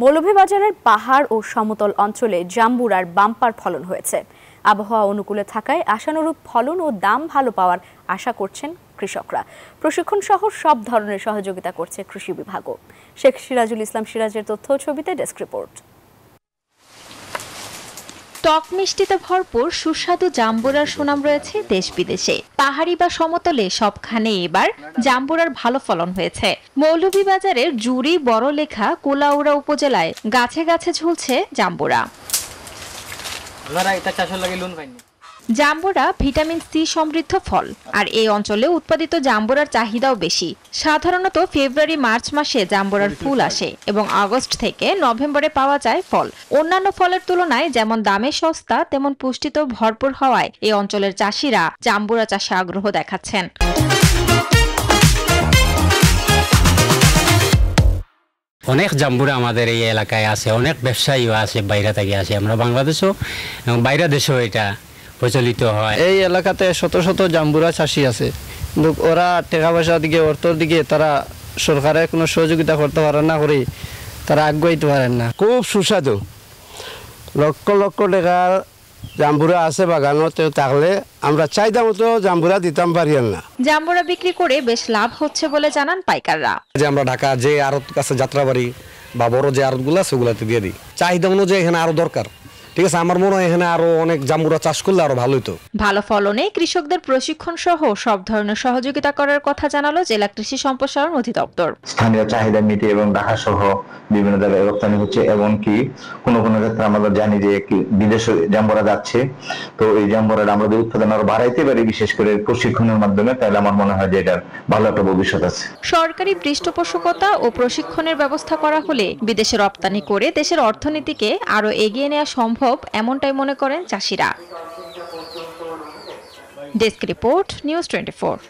মৌলভীবাজারের পাহাড় ও সমতল অঞ্চলে জাম্বুরার বাম্পার ফলন হয়েছে। আবহাওয়া অনুকূলে থাকায় আশানুরূপ ফলন ও দাম ভালো পাওয়ার আশা করছেন কৃষকরা। প্রশিক্ষণ সহ সব ধরনের সহযোগিতা করছে কৃষি বিভাগও। শেখ সিরাজুল ইসলাম সিরাজের তথ্য ছবিতে ডেস্ক রিপোর্ট। টক মিষ্টিতে ভরপুর সুস্বাদু জাম্বুরার সুনাম রয়েছে দেশ বিদেশে। পাহাড়ি বা সমতলে সবখানে এবার জাম্বুরার ভালো ফলন হয়েছে। মৌলভীবাজারের জুড়ি বড়লেখা কুলাউড়া উপজেলায় গাছে গাছে ঝুলছে জাম্বুরা। জাম্বুরা ভিটামিন সি সমৃদ্ধ ফল, আর এই অঞ্চলে উৎপাদিত জাম্বুরার চাহিদাও বেশি। সাধারণত ফেব্রুয়ারি মার্চ মাসে জাম্বুরার ফুল আসে এবং আগস্ট থেকে নভেম্বরে পাওয়া যায় ফল। অন্যান্য ফলের তুলনায় যেমন দামে সস্তা, তেমন পুষ্টিতেও ভরপুর হওয়ায় এই অঞ্চলের চাষিরা জাম্বুরা চাষে আগ্রহ দেখাচ্ছেন। অনেক জাম্বুরা আমাদের এই এলাকায় আছে, অনেক ব্যবসায়ীও আছে, বাইরে থেকে আসে। আমরা বাংলাদেশও এবং বাইরে দেশেও এটা প্রচলিত হয়। এই এলাকাতে শত শত জাম্বুরা চাষি আছে, কিন্তু ওরা টাকা পয়সার দিকে, অর্থর দিকে তারা সরকারের কোনো সহযোগিতা করতে পারে না, করে তারা আগ্রহীতে পারেন না। খুব সুস্বাদু, লক্ষ লক্ষ টাকার জাম্বুরা আছে বাগানতে, থাকলে আমরা চাহিদা মতো জাম্বুরা দিতাম পারি না। জাম্বুরা বিক্রি করে বেশ লাভ হচ্ছে বলে জানান পাইকাররা। যে আমরা ঢাকা যে আড়ত কাছে যাত্রাবাড়ি বা বড় যে আড়তগুলো আছে ওগুলাতে দিয়ে দিই। চাহিদা অনুযায়ী এখানে আরো দরকার, ঠিক আছে। আমার মনে হয় এখানে আরো অনেক জাম্বুরা চাষ করলে আরো ভালো হতো। ভালো ফলনে কৃষকদের প্রশিক্ষণ সহ সব ধরনের সহযোগিতা করার কথা জানালো জেলা কৃষি সম্প্রসারণ অধিদপ্তর। স্থানীয় চাহিদা মিটিয়ে এবং ঢাকা সহ বিভিন্ন জায়গায় রপ্তানি হচ্ছে, এবং কি কোনো কোনো ক্ষেত্রে আমরা জানি যে বিদেশে জাম্বুরা যাচ্ছে। তো এই জাম্বুরাটা আমরা যদি উৎপাদন আরো বাড়াইতে পারি, বিশেষ করে প্রশিক্ষণের মাধ্যমে, তাহলে আমার মনে হয় যে এটার ভালো একটা ভবিষ্যৎ আছে। সরকারি পৃষ্ঠপোষকতা ও প্রশিক্ষণের ব্যবস্থা করা হলে বিদেশে রপ্তানি করে দেশের অর্থনীতিকে আরো এগিয়ে নেওয়া সম্ভব, এমনটাই মনে করেন চাষিরা। Desk report, news 24।